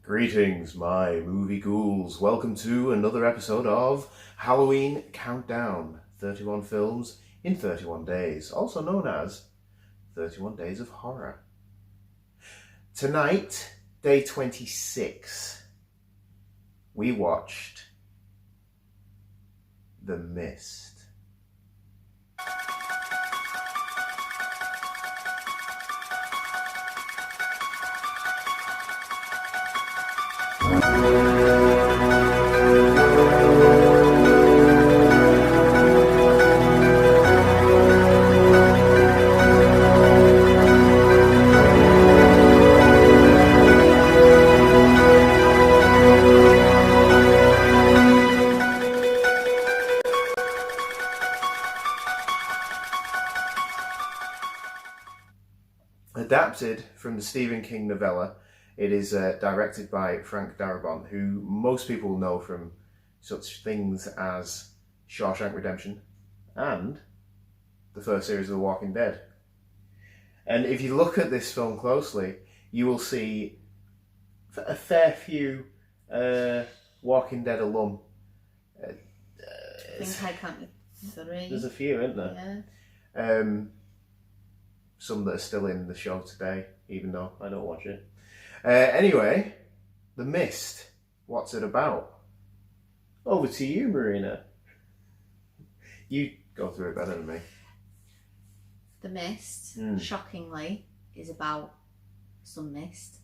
Greetings, my movie ghouls. Welcome to another episode of Halloween Countdown. 31 films in 31 days, also known as 31 Days of Horror. Tonight, day 26, we watched The Mist. Adapted from the Stephen King novella, it is directed by Frank Darabont, who most people know from such things as Shawshank Redemption and the first series of The Walking Dead. And if you look at this film closely, you will see a fair few Walking Dead alum. I think I counted 3. There's a few, isn't there? Yeah. Some that are still in the show today, even though I don't watch it. Anyway, The Mist. What's it about? Over to you, Marina. You go through it better than me. The Mist, shockingly, is about some mist.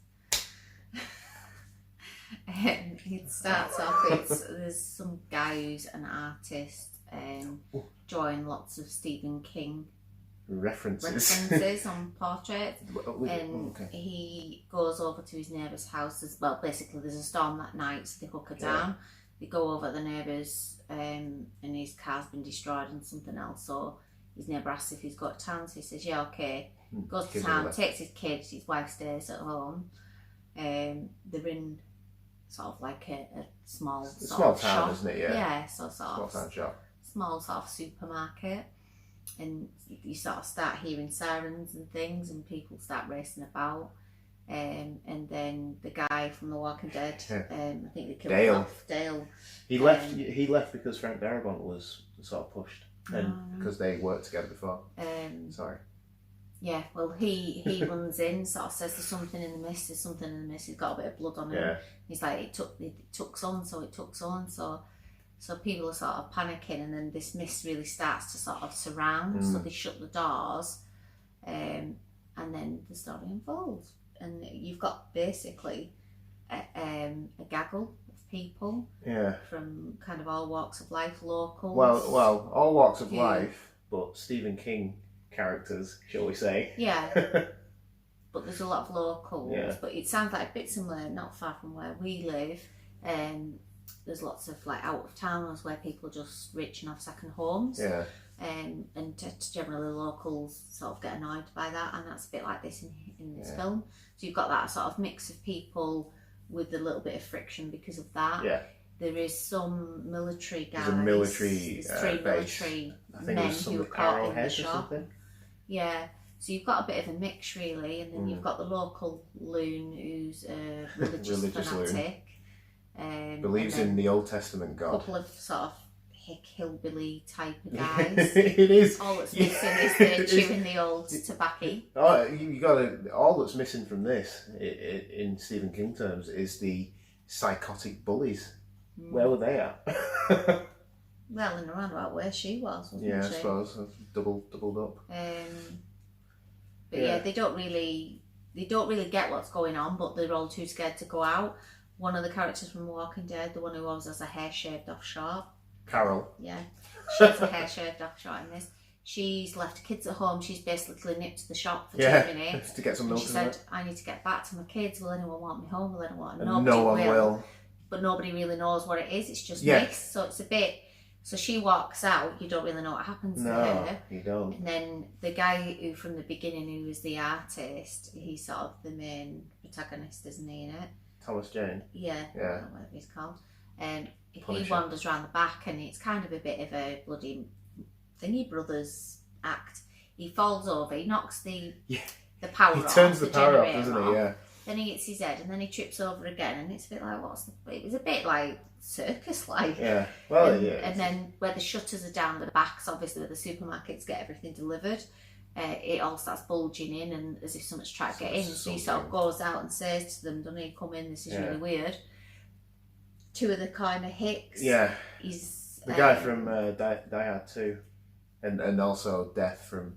It starts off, there's some guy who's an artist drawing lots of Stephen King references on portraits, and he goes over to his neighbour's house. Basically there's a storm that night, so they hook her down. They go over the neighbour's and his car's been destroyed and something else, so his neighbour asks if he's got to town, so he says yeah, okay. Goes to town, takes his kids, his wife stays at home. They're in sort of like a small town, shop, isn't it? Yeah, so small town shop, small sort of supermarket. And you sort of start hearing sirens and things, and people start racing about. And then the guy from The Walking Dead, I think they killed him off. Dale. He left because Frank Darabont was sort of pushed, and because they worked together before. Sorry. Yeah, well, he runs in, sort of says there's something in the mist. There's something in the mist. He's got a bit of blood on him. Yeah. He's like, it took so and so. So people are sort of panicking, and then this mist really starts to sort of surround. So they shut the doors, and then the story unfolds. And you've got basically a gaggle of people, from kind of all walks of life, locals. Well, all walks of life, but Stephen King characters, shall we say? Yeah. But there's a lot of locals. Yeah. But it sounds like a bit similar, not far from where we live. There's lots of like out of towners where people are just rich and have second homes. Yeah. And generally locals sort of get annoyed by that, and that's a bit like this in this film. So you've got that sort of mix of people with a little bit of friction because of that. Yeah. There is some military guys. There's a military three military men who are caught in the shop. Yeah. So you've got a bit of a mix really, and then you've got the local loon who's a religious fanatic. Believes in the Old Testament God. A couple of sort of hick hillbilly type of guys. It is. All that's missing is they're chewing the old tobacco. Oh, you got to. All that's missing from this, in Stephen King terms, is the psychotic bullies. Where were they at? Well, in around about where she was, wasn't she? Yeah, I suppose doubled up. But yeah, they don't really get what's going on, but they're all too scared to go out. One of the characters from The Walking Dead, the one who always has a hair shaved off short. Carol. Yeah, she has a hair shaved off short in this. She's left her kids at home. She's basically nipped to the shop for 2 minutes to get some milk. She said, "I need to get back to my kids. Will anyone want me home? Will anyone?" No one will. But nobody really knows what it is. It's just mist. So it's a bit. So she walks out. You don't really know what happens to her. You don't. And then the guy who, from the beginning, who was the artist, he's sort of the main protagonist, isn't he? In it. Thomas Jane. Yeah. I don't know whatever he's called. He wanders around the back, and it's kind of a bit of a bloody Thingy Brothers act. He falls over, he knocks the power off. He turns the power off, doesn't he? Yeah. then he hits his head, and then he trips over again, and it's a bit like, it was a bit like circus-like. Yeah, well, And then where the shutters are down the backs, obviously where the supermarkets get everything delivered, it all starts bulging in, and as if someone's trying to get in. So he sort of goes out and says to them, "Don't he come in? This is really weird." Two of the kind of hicks. Yeah. He's the guy from Die Hard 2, and also Death from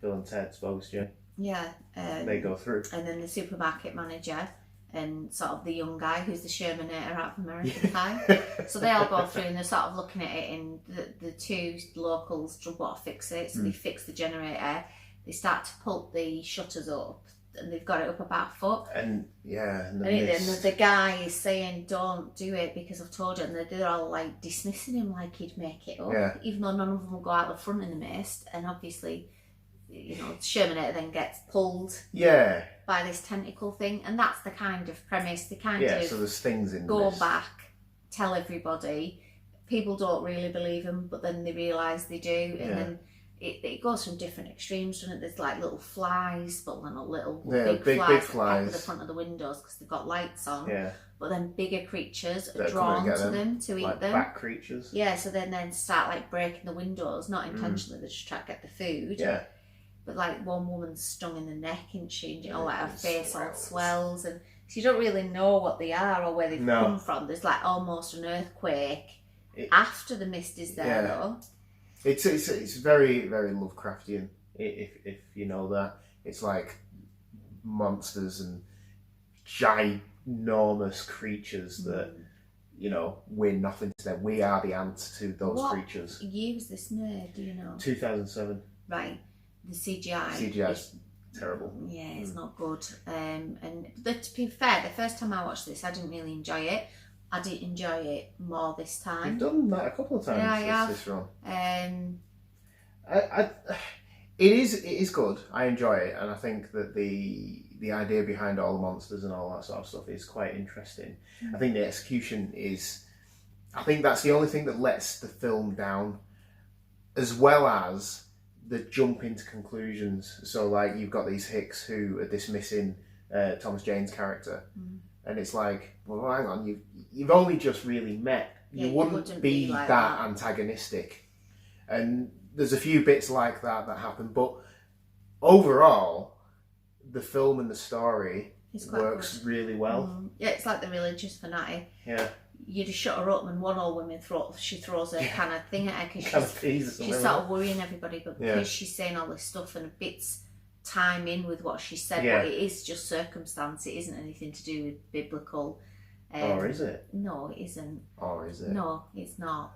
Bill and Ted's Bogus Journey. Yeah. They go through. And then the supermarket manager and sort of the young guy who's the Shermanator out of American Pie. So they all go through and they're sort of looking at it, and the two locals want to fix it. So they fix the generator. They start to pull the shutters up, and they've got it up about a foot. And the guy is saying, "Don't do it because I've told you," and they're all like dismissing him like he'd make it up, even though none of them will go out the front in the mist. And obviously, you know, Shermanator then gets pulled by this tentacle thing, and that's the kind of premise. They kind of so there's things in go this. back, tell everybody. People don't really believe them, but then they realise they do, and then it goes from different extremes, doesn't it? There's like little flies, but they're not little, big flies at the front of the windows because they've got lights on. Yeah. But then bigger creatures are drawn to them to like eat them. Bat creatures. Yeah, so then start like breaking the windows, not intentionally, they just try to get the food. Yeah. But like one woman's stung in the neck, and like her face all swells, and so you don't really know what they are or where they've come from. There's like almost an earthquake after the mist is there though. It's very, very Lovecraftian, if you know that. It's like monsters and ginormous creatures that, you know, we're nothing to them. We are the ants to those creatures. What year was this made, do you know? 2007. Right. The CGI. CGI's terrible. Yeah, it's not good. And to be fair, the first time I watched this, I didn't really enjoy it. I did enjoy it more this time. You've done that a couple of times. Yeah, I have. This run. It is good. I enjoy it, and I think that the idea behind all the monsters and all that sort of stuff is quite interesting. I think the execution is. I think that's the only thing that lets the film down, as well as the jump into conclusions. So, like, you've got these hicks who are dismissing Thomas Jane's character. And it's like, well, hang on, you've only just really met. You wouldn't be like that antagonistic. And there's a few bits like that happen. But overall, the film and the story works really well. Yeah, it's like the religious fanatic. Yeah. You just shut her up, and one old woman she throws her kind of thing at her because she's sort of worrying everybody. But because she's saying all this stuff and a bit's time in with what she said, but it is just circumstance. It isn't anything to do with biblical. Or is it? No, it isn't. Or is it? No, it's not.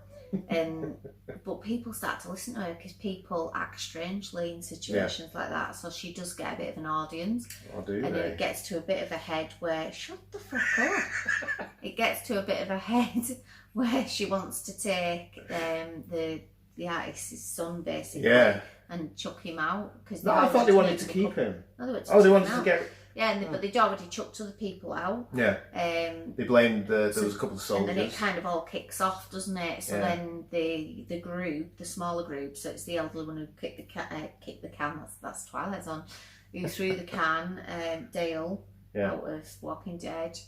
But people start to listen to her because people act strangely in situations like that. So she does get a bit of an audience. And it gets to a bit of a head where, shut the fuck up. It gets to a bit of a head where she wants to take the artist's son basically and chuck him out. No, I thought they wanted to keep him. No, they wanted to get... Yeah, but they'd already chucked other people out. Yeah. They blamed there was a couple of soldiers. And then it kind of all kicks off, doesn't it? So then the group, the smaller group, so it's the elderly one who kicked the can, that's Twilight Zone, who threw the can, Dale, out of Walking Dead.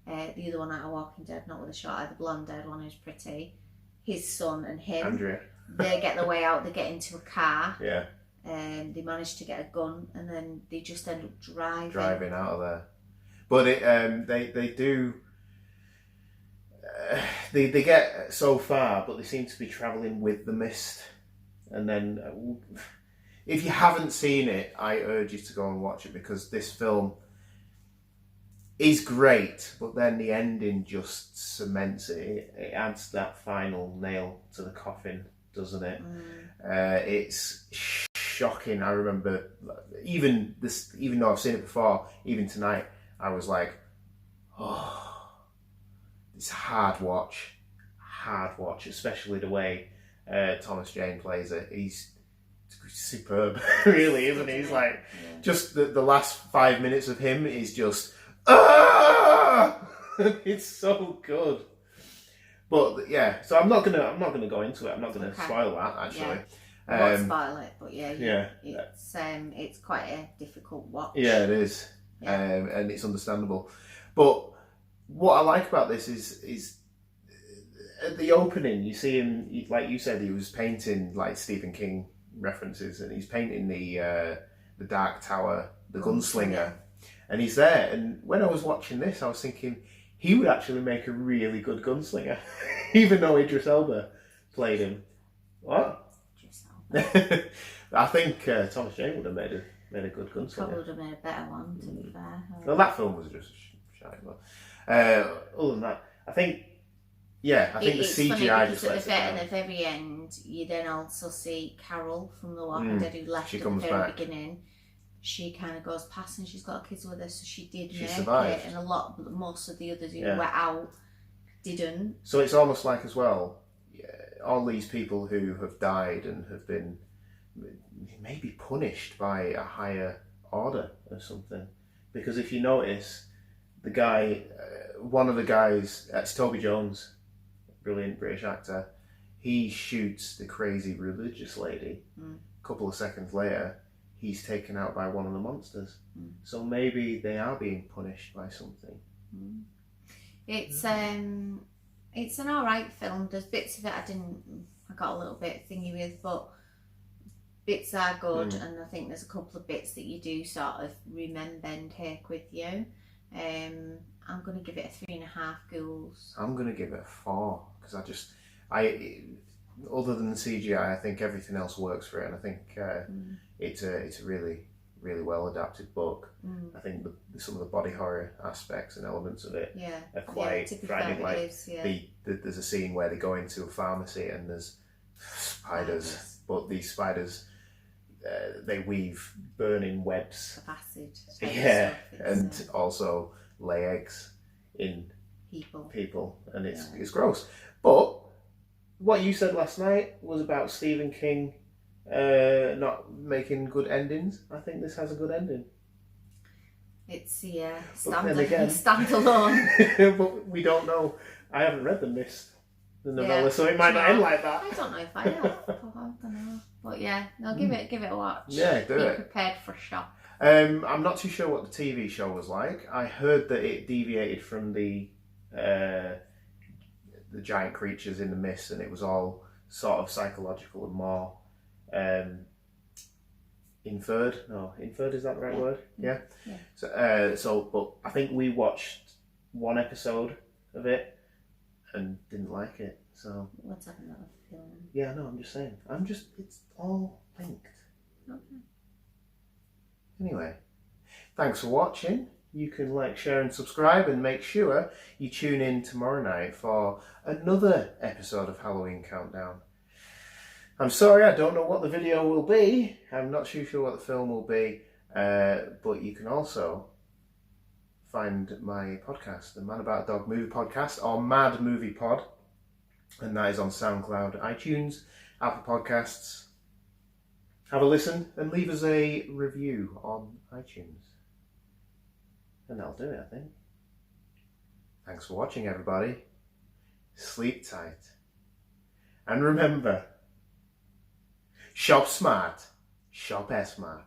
The other one out of Walking Dead, not with a short eye, the blonde-haired one who's pretty. His son and him. Andrea. They get the way out, they get into a car. Yeah. They manage to get a gun, and then they just end up driving out of there. But they do. They get so far, but they seem to be travelling with the mist. And then, if you haven't seen it, I urge you to go and watch it, because this film is great. But then the ending just cements it. It adds that final nail to the coffin, doesn't it? It's shocking. I remember, even though I've seen it before, even tonight, I was like, oh, it's a hard watch, especially the way Thomas Jane plays it. He's superb, really, isn't he? He's like, just the last 5 minutes of him is just, it's so good. But yeah, so I'm not gonna go into it. I'm not gonna spoil that, actually. I won't spoil it, but it's quite a difficult watch. Yeah, it is. and it's understandable. But what I like about this is at the opening, you see him, like you said, he was painting like Stephen King references, and he's painting the Dark Tower, the gunslinger, and he's there. And when I was watching this, I was thinking he would actually make a really good gunslinger, even though Idris Elba played him. What? Idris Elba. I think Thomas Jane would have made a good gunslinger. Probably would have made a better one, to be fair. Well, that film was just shite. But other than that, I think the CGI just lets it down. At the very end, you then also see Carol from The Walking Dead, who left at the very beginning. She kind of goes past, and she's got kids with her, so she survived. It, and most of the others who were out didn't. So it's almost like, as well, all these people who have died and have been maybe punished by a higher order or something. Because if you notice, the guy, one of the guys, it's Toby Jones, brilliant British actor, he shoots the crazy religious lady. A couple of seconds later, he's taken out by one of the monsters. So maybe they are being punished by something. It's an alright film. There's bits of it I got a little bit thingy with, but bits are good, and I think there's a couple of bits that you do sort of remember and take with you. I'm going to give it a 3.5 ghouls. I'm going to give it a 4, because other than the CGI, I think everything else works for it, and I think it's a really, really well adapted book. I think some of the body horror aspects and elements of it are quite frightening. Like there's a scene where they go into a pharmacy and there's spiders, but these spiders they weave burning webs of acid. And also lay eggs in people, and it's gross. But what you said last night was about Stephen King not making good endings. I think this has a good ending. It's standalone. But we don't know. I haven't read the novella, so it might not end like that. I don't know if I have. I don't know. But give it a watch. Yeah, do it. Be prepared for shock. I'm not too sure what the TV show was like. I heard that it deviated from the giant creatures in the mist, and it was all sort of psychological and more inferred. No, inferred, is that the right word? Yeah. So, but I think we watched one episode of it and didn't like it. So let's have another film. Yeah, no, I'm just saying. It's all linked. Okay. Anyway, thanks for watching. You can like, share and subscribe, and make sure you tune in tomorrow night for another episode of Halloween Countdown. I'm sorry, I don't know what the video will be. I'm not too sure what the film will be. But you can also find my podcast, the Man About a Dog Movie Podcast, or Mad Movie Pod. And that is on SoundCloud, iTunes, Apple Podcasts. Have a listen and leave us a review on iTunes. And that'll do it, I think. Thanks for watching, everybody. Sleep tight. And remember, shop smart, shop smart.